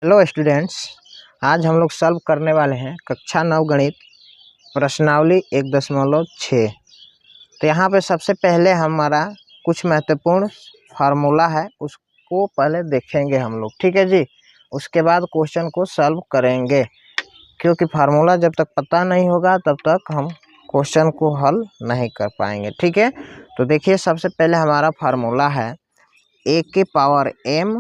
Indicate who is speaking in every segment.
Speaker 1: Hello students, आज हम लोग सॉल्व करने वाले हैं कक्षा 9 गणित प्रश्नावली 1.6। तो यहाँ पे सबसे पहले हमारा कुछ महत्वपूर्ण फार्मूला है, उसको पहले देखेंगे हम लोग। ठीक है जी। उसके बाद क्वेश्चन को सॉल्व करेंगे, क्योंकि फार्मूला जब तक पता नहीं होगा तब तक हम क्वेश्चन को हल नहीं कर पाएंगे। ठीक है, तो देखिए सबसे पहले हमारा फार्मूला है ए के पावर m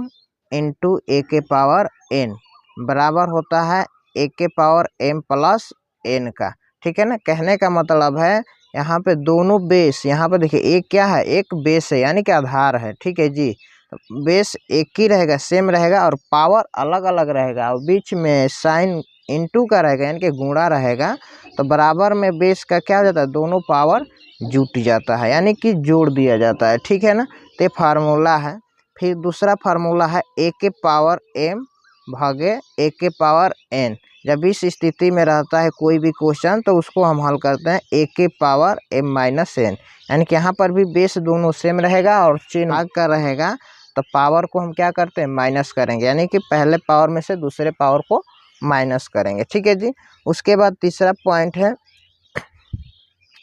Speaker 1: इंटू ए के पावर n बराबर होता है ए के पावर m प्लस n का। ठीक है ना, कहने का मतलब है यहाँ पे दोनों बेस, यहाँ पे देखिए एक क्या है, एक बेस है यानी कि आधार है। ठीक है जी, तो बेस एक ही रहेगा, सेम रहेगा और पावर अलग अलग रहेगा और बीच में साइन इनटू का रहेगा यानी कि गुणा रहेगा। तो बराबर में बेस का क्या हो जाता है, दोनों पावर जुट जाता है यानी कि जोड़ दिया जाता है। ठीक है ना, तो फार्मूला है। फिर दूसरा फार्मूला है ए के पावर m भागे ए के पावर n। जब इस स्थिति में रहता है कोई भी क्वेश्चन तो उसको हम हल करते हैं ए के पावर m माइनस n, यानी कि यहाँ पर भी बेस दोनों सेम रहेगा और चिन्ह भाग का रहेगा, तो पावर को हम क्या करते हैं, माइनस करेंगे, यानी कि पहले पावर में से दूसरे पावर को माइनस करेंगे। ठीक है जी। उसके बाद तीसरा पॉइंट है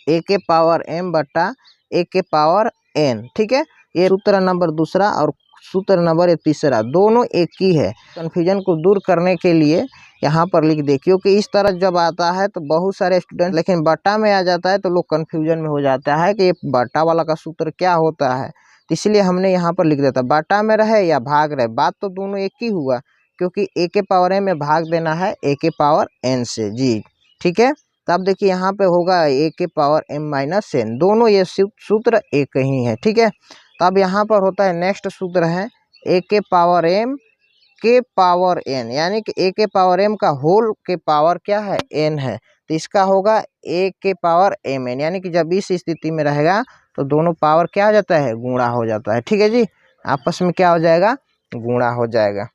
Speaker 1: ए के पावर m बटा ए के पावर n। ठीक है, ये सूत्र नंबर दूसरा और सूत्र नंबर तीसरा दोनों एक ही है। कन्फ्यूजन को दूर करने के लिए यहाँ पर लिख दे, क्योंकि इस तरह जब आता है तो बहुत सारे स्टूडेंट, लेकिन बटा में आ जाता है तो लोग कन्फ्यूजन में हो जाता है कि ये बटा वाला का सूत्र क्या होता है। तो इसलिए हमने यहाँ पर लिख देता, बटा में रहे या भाग रहे, बात तो दोनों एक ही हुआ, क्योंकि ए के पावर m में भाग देना है ए के पावर n से जी। ठीक है, तब देखिए यहाँ पे होगा ए के पावर m माइनस n, दोनों ये सूत्र एक ही है। ठीक है, तब यहाँ पर होता है नेक्स्ट सूत्र है ए के पावर m के पावर n, यानी कि ए के पावर m का होल के पावर क्या है, n है, तो इसका होगा ए के पावर mn, यानी कि जब इस स्थिति में रहेगा तो दोनों पावर क्या हो जाता है, गुणा हो जाता है। ठीक है जी, आपस में क्या हो जाएगा, गुणा हो जाएगा।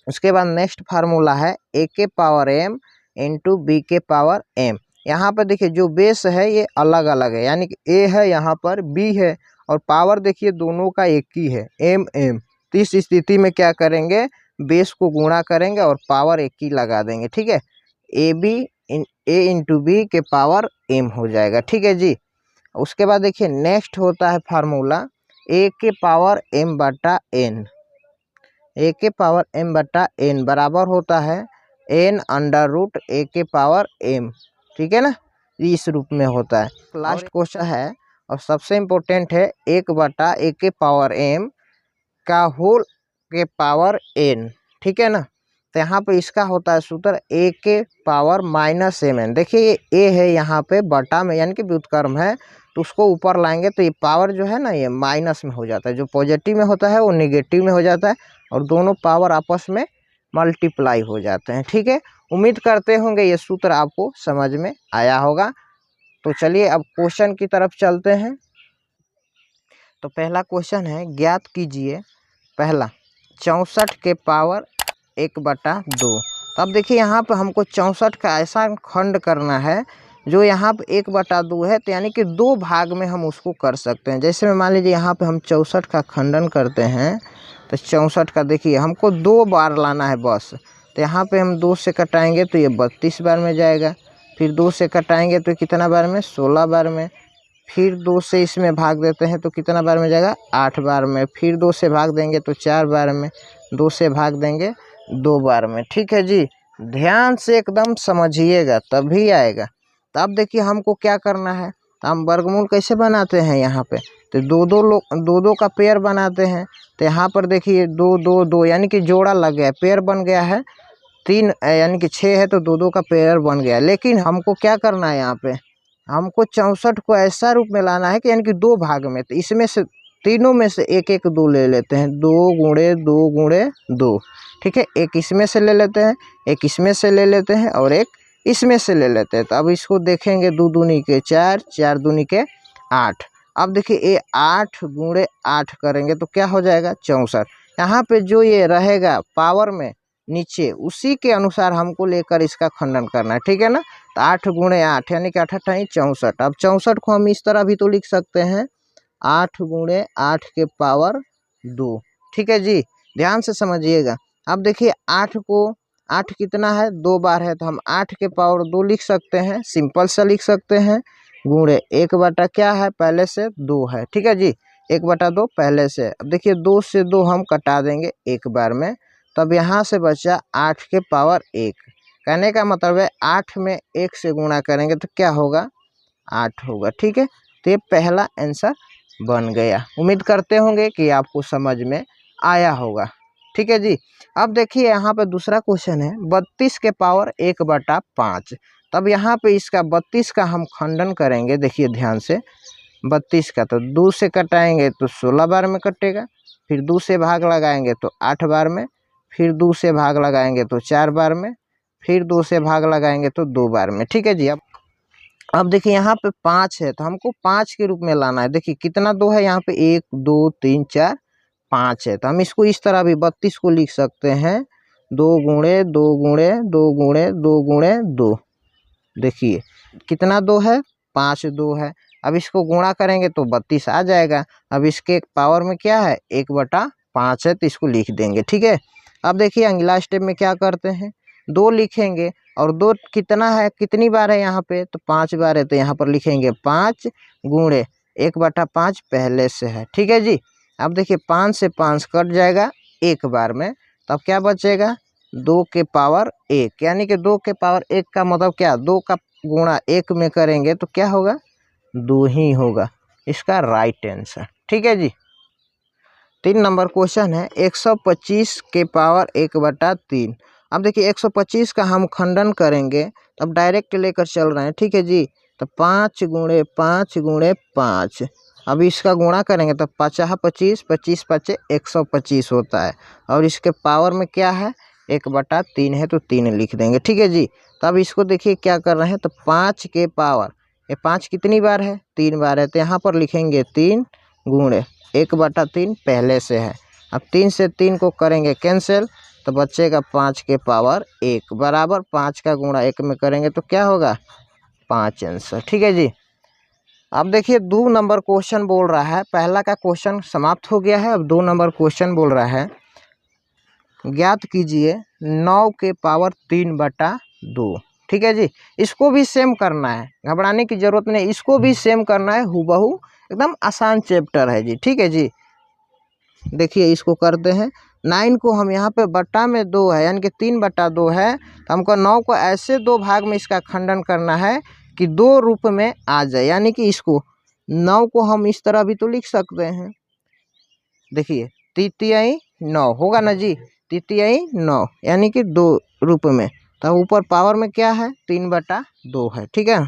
Speaker 1: उसके बाद नेक्स्ट फार्मूला है ए के पावर m इंटू बी के पावर m। यहाँ पर देखिए जो बेस है ये अलग अलग है, यानी कि ए है, यहाँ पर बी है, और पावर देखिए दोनों का एक ही है m m। तो इस स्थिति में क्या करेंगे, बेस को गुणा करेंगे और पावर एक ही लगा देंगे। ठीक है, ए इंटू बी के पावर m हो जाएगा। ठीक है जी। उसके बाद देखिए नेक्स्ट होता है फार्मूला ए के पावर m बटा n। ए के पावर m बटा n बराबर होता है n अंडर रूट ए के पावर m। ठीक है ना, इस रूप में होता है। लास्ट क्वेश्चन है और सबसे इम्पोर्टेंट है 1 बटा ए के पावर m का होल के पावर n। ठीक है ना, तो यहाँ पे इसका होता है सूत्र ए के पावर माइनस mn। देखिए ये ए है यहाँ पे बटा में, यानी कि व्युत्क्रम है, तो उसको ऊपर लाएंगे तो ये पावर जो है ना ये माइनस में हो जाता है, जो पॉजिटिव में होता है वो निगेटिव में हो जाता है और दोनों पावर आपस में मल्टीप्लाई हो जाते हैं। ठीक है, उम्मीद करते होंगे ये सूत्र आपको समझ में आया होगा। तो चलिए अब क्वेश्चन की तरफ चलते हैं। तो पहला क्वेश्चन है, ज्ञात कीजिए पहला 64 के पावर 1/2। तो अब देखिए यहाँ पे हमको 64 का ऐसा खंड करना है जो यहाँ पे 1/2 है, तो यानी कि 2 भाग में हम उसको कर सकते हैं। जैसे में मान लीजिए यहाँ पे हम 64 का खंडन करते हैं, तो 64 का देखिए हमको 2 बार लाना है बस। तो यहाँ पे हम 2 से कटाएंगे तो ये 32 बार में जाएगा, फिर 2 से कटाएंगे तो कितना बार में, 16 बार में, फिर 2 से इसमें भाग देते हैं तो कितना बार में जाएगा, 8 बार में, फिर 2 से भाग देंगे तो 4 बार में, 2 से भाग देंगे 2 बार में। ठीक है जी, ध्यान से एकदम समझिएगा तभी आएगा। तो अब देखिए हमको क्या करना है, तो हम वर्गमूल कैसे बनाते हैं, यहाँ पे तो दो दो का पेयर बनाते हैं। तो यहाँ पर देखिए 2 2 2 यानी कि जोड़ा लग गया, पेयर बन गया है। 3 यानी कि 6 है तो 2 2 का पेयर बन गया। लेकिन हमको क्या करना है, यहाँ पे हमको 64 को ऐसा रूप में लाना है कि यानी कि 2 भाग में, तो इसमें से तीनों में से एक एक 2 ले लेते हैं, 2 गुणे 2 गुणे 2। ठीक है, एक इसमें से ले लेते हैं, एक इसमें से ले लेते हैं और एक इसमें से ले लेते हैं। तो अब इसको देखेंगे, 2 दूनी के 4, 4 दूनी के 8। अब देखिए ये 8 गुणे 8 करेंगे तो क्या हो जाएगा, 64। यहाँ पे जो ये रहेगा पावर में नीचे, उसी के अनुसार हमको लेकर इसका खंडन करना है। ठीक है ना, तो 8 गुणे 8 यानी कि 8 8 64। अब 64 को हम इस तरह भी तो लिख सकते हैं, 8 गुणे 8 के पावर 2। ठीक है जी, ध्यान से समझिएगा। अब देखिए 8 को 8 कितना है 2 बार है, तो हम 8 के पावर 2 लिख सकते हैं, सिंपल सा लिख सकते हैं, गुणे 1 बटा क्या है पहले से 2 है, ठीक है जी, 1 बटा 2 पहले से। अब देखिए 2 से 2 हम कटा देंगे एक बार में, तब यहाँ से बचा 8 के पावर 1। कहने का मतलब है 8 में 1 से गुणा करेंगे तो क्या होगा 8 होगा, ठीक है। तो ये पहला आंसर बन गया। उम्मीद करते होंगे कि आपको समझ में आया होगा, ठीक है जी। अब देखिए यहाँ पे दूसरा क्वेश्चन है 32 के पावर 1 बटा 5। तब यहाँ पे इसका 32 का हम खंडन करेंगे, देखिए ध्यान से, 32 का तो 2 से कटाएंगे तो 16 बार में कटेगा, फिर 2 से भाग लगाएंगे तो 8 बार में, फिर 2 से भाग लगाएंगे तो 4 बार में, फिर 2 से भाग लगाएंगे तो 2 बार में, ठीक है जी। अब देखिए यहाँ पे 5 है तो हमको 5 के रूप में लाना है। देखिए कितना 2 है यहाँ पे 1 2 3 4 5 है, तो हम इसको इस तरह भी 32 को लिख सकते हैं 2 गुणे 2 गुणे 2 गुणे 2 गुणे 2। देखिए कितना 2 है 5 2 है। अब इसको गुणा करेंगे तो 32 आ जाएगा। अब इसके पावर में क्या है 1 बटा 5 है, तो इसको लिख देंगे, ठीक है। अब देखिए अगला स्टेप में क्या करते हैं 2 लिखेंगे, और 2 कितना है कितनी बार है यहाँ पे तो 5 बार है, तो यहाँ पर लिखेंगे 5 गुणे 1 बटा 5 पहले से है, ठीक है जी। अब देखिए 5 से 5 कट जाएगा एक बार में, तब क्या बचेगा 2 के पावर 1, यानी कि 2 के पावर 1 का मतलब क्या 2 का गुणा 1 में करेंगे तो क्या होगा 2 ही होगा, इसका राइट आंसर, ठीक है जी। 3 नंबर क्वेश्चन है 125 के पावर 1 बटा 3। अब देखिए 125 का हम खंडन करेंगे, तब डायरेक्ट लेकर चल रहे हैं, ठीक है जी। तो 5 गुणे 5 गुणे 5, अब इसका गुणा करेंगे तो 5 25 25 5 125 होता है, और इसके पावर में क्या है 1 बटा 3 है, तो 3 लिख देंगे, ठीक है जी। तब इसको देखिए क्या कर रहे हैं, तो 5 के पावर, ये 5 कितनी बार है 3 बार है, तो यहाँ पर लिखेंगे 3 गुणे 1 बटा 3 पहले से है। अब 3 से 3 को करेंगे कैंसिल, तो बचेगा 5 के पावर 1 बराबर 5 का गुणा 1 में करेंगे तो क्या होगा 5 आंसर, ठीक है जी। अब देखिए 2 नंबर क्वेश्चन बोल रहा है, पहला का क्वेश्चन समाप्त हो गया है, अब 2 नंबर क्वेश्चन बोल रहा है ज्ञात कीजिए 9 के पावर 3 बटा 2, ठीक है जी। इसको भी सेम करना है, घबराने की जरूरत नहीं, इसको भी सेम करना है हूबहू, एकदम आसान चैप्टर है जी, ठीक है जी। देखिए इसको करते हैं 9 को हम यहाँ पे बट्टा में 2 है, यानी कि 3 बटा 2 है, तो हमको 9 को ऐसे 2 भाग में इसका खंडन करना है कि 2 रूप में आ जाए, यानी कि इसको 9 को हम इस तरह भी तो लिख सकते हैं, देखिए तृतीय 9 होगा ना जी, तृतीय 9 यानी कि 2 रूप में, तो ऊपर पावर में क्या है 3 बटा 2 है, ठीक है।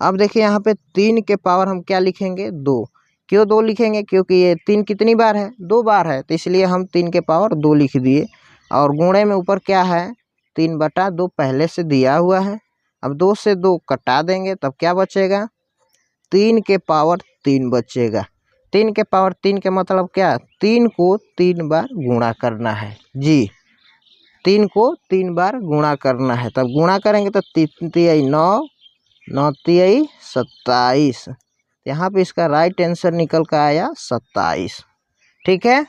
Speaker 1: अब देखिए यहाँ पे 3 के पावर हम क्या लिखेंगे 2, क्यों 2 लिखेंगे क्योंकि ये 3 कितनी बार है 2 बार है, तो इसलिए हम 3 के पावर 2 लिख दिए, और गुणे में ऊपर क्या है 3 बटा 2 पहले से दिया हुआ है। अब 2 से 2 कटा देंगे तब क्या बचेगा 3 के पावर 3 बचेगा। 3 के पावर 3 के मतलब क्या 3 को 3 बार गुणा करना है जी, 3 को 3 बार गुणा करना है, तब गुणा करेंगे तो 3 तिहाई 9 9 तिहाई 27, यहाँ पे इसका राइट आंसर निकल कर आया 27, ठीक है।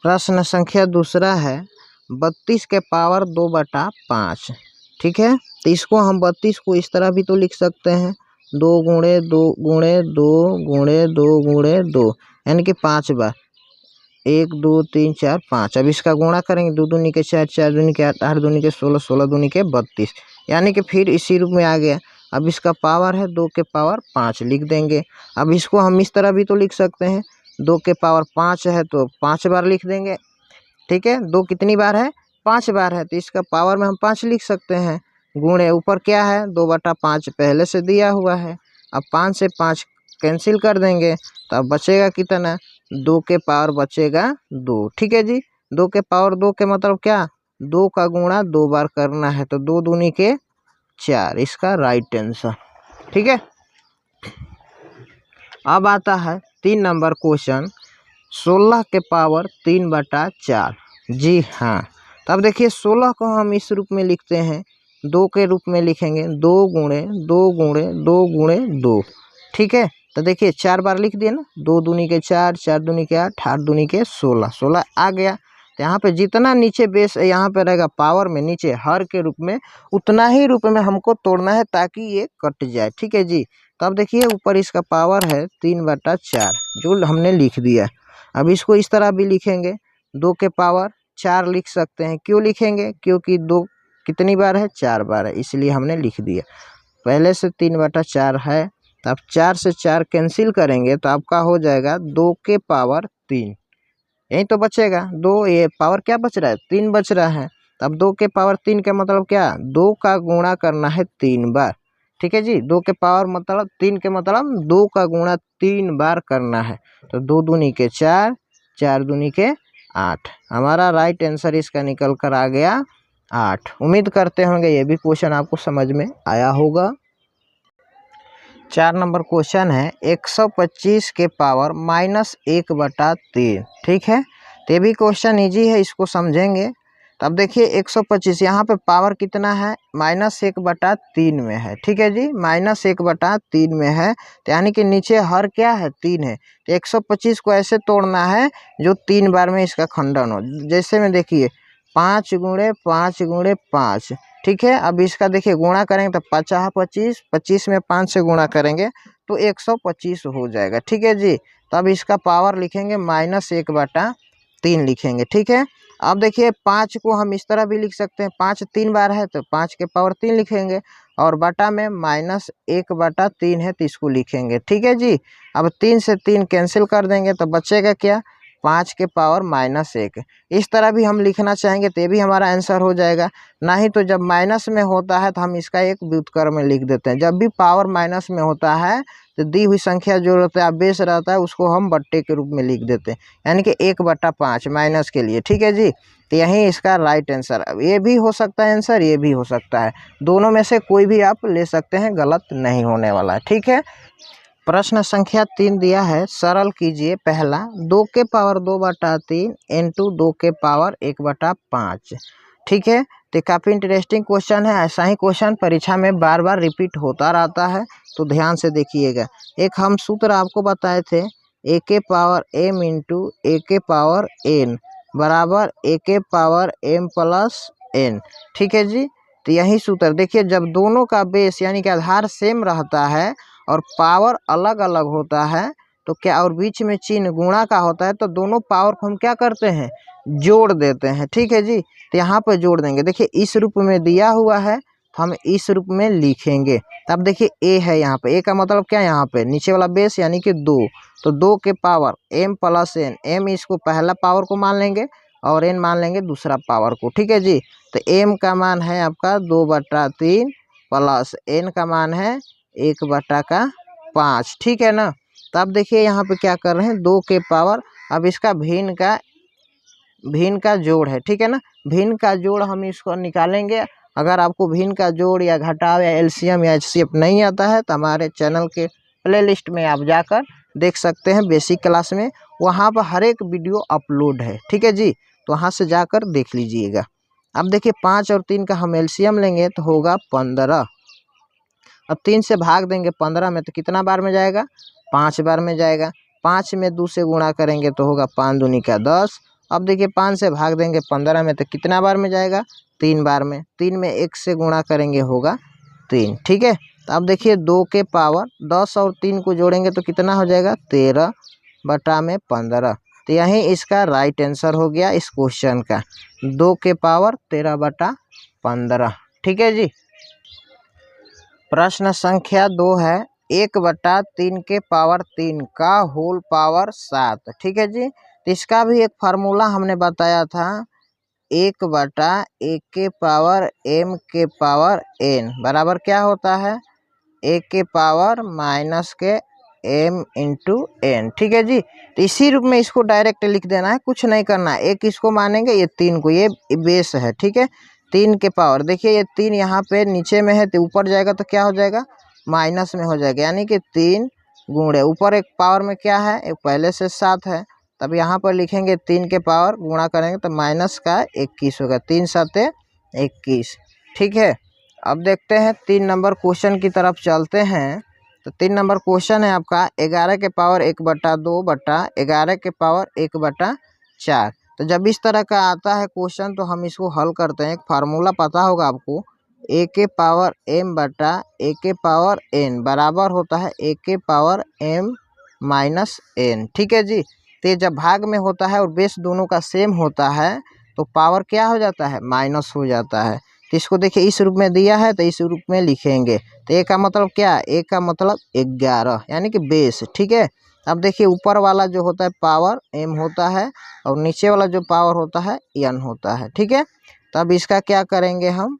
Speaker 1: प्रश्न संख्या दूसरा है 32 के पावर 2 बटा 5, ठीक है। तो इसको हम 32 को इस तरह भी तो लिख सकते हैं 2 गुणे 2 गुणे 2 गुणे 2 गुणे 2, यानी कि 5 बार 1 2 3 4 5। अब इसका गुणा करेंगे 2 दूनी के 4 4 दूनी के 8 8 दूनी के 16 16 दूनी के 32, यानी कि फिर इसी रूप में आ गया। अब इसका पावर है 2 के पावर 5 लिख देंगे। अब इसको हम इस तरह भी तो लिख सकते हैं 2 के पावर 5 है तो 5 बार लिख देंगे, ठीक है। 2 कितनी बार है 5 बार है, तो इसका पावर में हम 5 लिख सकते हैं, गुणे ऊपर क्या है 2 बटा 5 पहले से दिया हुआ है। अब 5 से 5 कैंसिल कर देंगे, तो अब बचेगा कितना 2 के पावर बचेगा 2, ठीक है जी। 2 के पावर 2 के मतलब क्या 2 का गुणा 2 बार करना है, तो 2 दूनी के 4, इसका राइट आंसर, ठीक है। अब आता है 3 नंबर क्वेश्चन 16 के पावर 3 बटा 4, जी हाँ। तब देखिए 16 को हम इस रूप में लिखते हैं 2 के रूप में लिखेंगे 2 गुणे 2 गुणे 2 गुणे 2, ठीक है। तो देखिए 4 बार लिख दिए ना, 2 दूनी के 4, 4 दूनी के 8, 8 दूनी के 16, 16 आ गया। तो यहाँ पे जितना नीचे बेस यहाँ पे रहेगा पावर में नीचे हर के रूप में, उतना ही रूप में हमको तोड़ना है ताकि ये कट जाए। ठीक है जी। तो अब देखिए ऊपर इसका पावर है 3/4 जो हमने लिख दिया। अब इसको इस तरह भी लिखेंगे, 2 के पावर 4 लिख सकते हैं। क्यों लिखेंगे? क्योंकि 2 कितनी बार है? 4 बार है, इसलिए हमने लिख दिया। पहले से 3/4 है, तो आप 4 से 4 कैंसिल करेंगे तो आपका हो जाएगा 2 के पावर 3। यही तो बचेगा 2, ये पावर क्या बच रहा है? 3 बच रहा है। तो अब 2 के पावर 3 का मतलब क्या? 2 का गुणा करना है 3 बार। ठीक है जी। 2 के पावर मतलब 3 के मतलब 2 का गुणा 3 बार करना है। तो 2 दूनी के 4, 4 दूनी के 8। हमारा राइट आंसर इसका निकल कर आ गया 8। उम्मीद करते होंगे ये भी क्वेश्चन आपको समझ में आया होगा। 4 नंबर क्वेश्चन है 125 के पावर -1/3। ठीक है, तो ये भी क्वेश्चन इजी है, इसको समझेंगे। तो अब देखिए 125 यहाँ पे पावर कितना है? -1/3 में है। ठीक है जी, -1/3 में है, तो यानी कि नीचे हर क्या है? 3 है। तो 125 को ऐसे तोड़ना है जो 3 बार में इसका खंडन हो। जैसे में देखिए 5 गुणे 5 गुणे 5। ठीक है, अब इसका देखिए गुणा करेंगे तो 50 25, 25 में 5 से गुणा करेंगे तो 125 हो जाएगा। ठीक है जी। तो अब इसका पावर लिखेंगे -1/3 लिखेंगे। ठीक है, अब देखिए 5 को हम इस तरह भी लिख सकते हैं, 5 3 बार है तो 5 के पावर 3 लिखेंगे, और बटा में -1/3 है तो इसको लिखेंगे। ठीक है जी। अब 3 से 3 कैंसिल कर देंगे तो बचेगा क्या? 5 के पावर -1। इस तरह भी हम लिखना चाहेंगे तो ये भी हमारा आंसर हो जाएगा। नहीं तो जब माइनस में होता है तो हम इसका एक व्युत्क्रम में लिख देते हैं। जब भी पावर माइनस में होता है तो दी हुई संख्या जो रहता है बेस रहता है उसको हम बट्टे के रूप में लिख देते हैं, यानी कि 1/5 माइनस के लिए। ठीक है जी। तो यही इसका राइट आंसर, ये भी हो सकता है आंसर, ये भी हो सकता है, दोनों में से कोई भी आप ले सकते हैं, गलत नहीं होने वाला है। ठीक है, प्रश्न संख्या 3 दिया है, सरल कीजिए। पहला 2 के पावर 2/3 इंटू 2 के पावर 1/5। ठीक है, तो काफ़ी इंटरेस्टिंग क्वेश्चन है। ऐसा ही क्वेश्चन परीक्षा में बार बार रिपीट होता रहता है, तो ध्यान से देखिएगा। एक हम सूत्र आपको बताए थे, ए के पावर m इंटू ए के पावर n बराबर ए के पावर m प्लस n। ठीक है जी। तो यही सूत्र देखिए, जब दोनों का बेस यानी कि आधार सेम रहता है और पावर अलग अलग होता है तो क्या, और बीच में चिन्ह गुणा का होता है, तो दोनों पावर को हम क्या करते हैं? जोड़ देते हैं। ठीक है जी। तो यहाँ पर जोड़ देंगे। देखिए इस रूप में दिया हुआ है तो हम इस रूप में लिखेंगे। तब देखिए ए है, यहाँ पे ए का मतलब क्या? यहाँ पे नीचे वाला बेस यानी कि 2, तो 2 के power m plus n। m इसको पहला पावर को मान लेंगे और n मान लेंगे दूसरा पावर को। ठीक है जी। तो m का मान है आपका 2/3 प्लस n का मान है 1/5। ठीक है ना। तो अब देखिए यहाँ पे क्या कर रहे हैं? 2 के पावर, अब इसका भिन्न का जोड़ है। ठीक है ना, भिन्न का जोड़ हम इसको निकालेंगे। अगर आपको भिन्न का जोड़ या घटाव या एलसीएम या एचसीएफ नहीं आता है तो हमारे चैनल के प्लेलिस्ट में आप जाकर देख सकते हैं, बेसिक क्लास में, वहाँ पर हर एक वीडियो अपलोड है। ठीक है जी, तो वहाँ से जाकर देख लीजिएगा। अब देखिए 5 और 3 का हम एलसीएम लेंगे तो होगा 15। अब 3 से भाग देंगे 15 में तो कितना बार में जाएगा? 5 बार में जाएगा। 5 में 2 से गुणा करेंगे तो होगा 5 दूनी का 10। अब देखिए 5 से भाग देंगे 15 में तो कितना बार में जाएगा? 3 बार में। 3 में 1 से गुणा करेंगे होगा 3। ठीक है, तो अब देखिए 2 के पावर 10 और 3 को जोड़ेंगे तो कितना हो जाएगा? 13/15। तो यही इसका राइट आंसर हो गया इस क्वेश्चन का, 2 के पावर 13/15। ठीक है जी। प्रश्न संख्या 2 है, 1/3 के पावर 3 का होल पावर 7। ठीक है जी। तो इसका भी एक फार्मूला हमने बताया था, 1/1 के पावर m के पावर n बराबर क्या होता है? 1 के पावर माइनस के m इंटू n। ठीक है जी। तो इसी रूप में इसको डायरेक्ट लिख देना है, कुछ नहीं करना है। एक इसको मानेंगे, ये 3 को, ये बेस है। ठीक है, 3 के पावर, देखिए ये 3 यहाँ पे नीचे में है तो ऊपर जाएगा तो क्या हो जाएगा? माइनस में हो जाएगा, यानी कि 3 गुणे ऊपर एक पावर में क्या है? एक पहले से 7 है, तब यहाँ पर लिखेंगे 3 के पावर, गुणा करेंगे तो माइनस का 21 होगा, 3 7 21। ठीक है, अब देखते हैं 3 नंबर क्वेश्चन की तरफ चलते हैं। तो 3 नंबर क्वेश्चन है आपका 11 के पावर 1/2 बटा 11 के पावर 1/4। तो जब इस तरह का आता है क्वेश्चन तो हम इसको हल करते हैं। एक फार्मूला पता होगा आपको, a के पावर m बटा a के पावर n बराबर होता है a के पावर m माइनस n। ठीक है जी। तो जब भाग में होता है और बेस दोनों का सेम होता है तो पावर क्या हो जाता है, माइनस हो जाता है। तो इसको देखिए इस रूप में दिया है तो इस रूप में लिखेंगे। तो ए का मतलब क्या, ए का मतलब 11 यानी कि बेस। ठीक है। अब देखिए ऊपर वाला जो होता है पावर m होता है और नीचे वाला जो पावर होता है n होता है। ठीक है। तो अब इसका क्या करेंगे हम,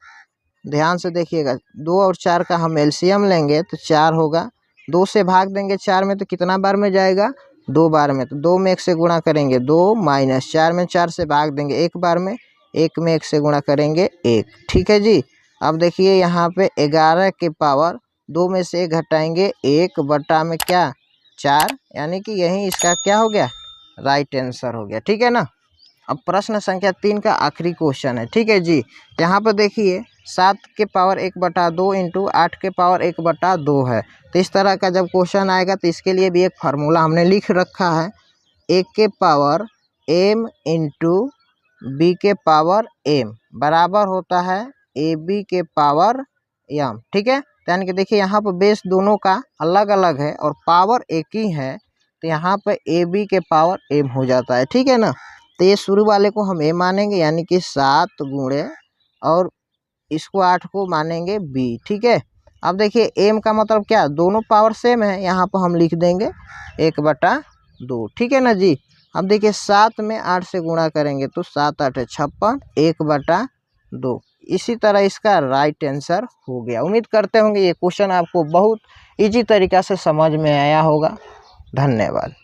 Speaker 1: ध्यान से देखिएगा। 2 और 4 का हम एलसीएम लेंगे तो 4 होगा। 2 से भाग देंगे 4 में तो कितना बार में जाएगा, 2 बार में। तो 2 में 1 से गुणा करेंगे 2 माइनस 4 में 4 से भाग देंगे 1 बार में, 1 में 1 से गुणा करेंगे 1। ठीक है जी। अब देखिए यहाँ पे 11 के पावर 2 में से 1 घटाएंगे 1 बटा में क्या 4, यानी कि यही इसका क्या हो गया, राइट आंसर हो गया। ठीक है ना। अब प्रश्न संख्या 3 का आखिरी क्वेश्चन है। ठीक है जी। यहाँ पर देखिए 7 के पावर 1/2 इंटू 8 के पावर 1/2 है। तो इस तरह का जब क्वेश्चन आएगा तो इसके लिए भी एक फार्मूला हमने लिख रखा है, a के पावर m इंटू बी के पावर m बराबर होता है ab के पावर m। ठीक है। यानी कि देखिए यहाँ पर बेस दोनों का अलग अलग है और पावर एक ही है, तो यहाँ पर ab के पावर m हो जाता है। ठीक है ना। तो ये शुरू वाले को हम a मानेंगे यानी कि 7 गुणे और इसको 8 को मानेंगे b। ठीक है। अब देखिए m का मतलब क्या, दोनों पावर सेम है, यहाँ पर हम लिख देंगे 1/2। ठीक है ना जी। अब देखिए 7 में 8 से गुणा करेंगे तो 7 8 56, 1/2। इसी तरह इसका राइट आंसर हो गया। उम्मीद करते होंगे ये क्वेश्चन आपको बहुत इजी तरीका से समझ में आया होगा। धन्यवाद।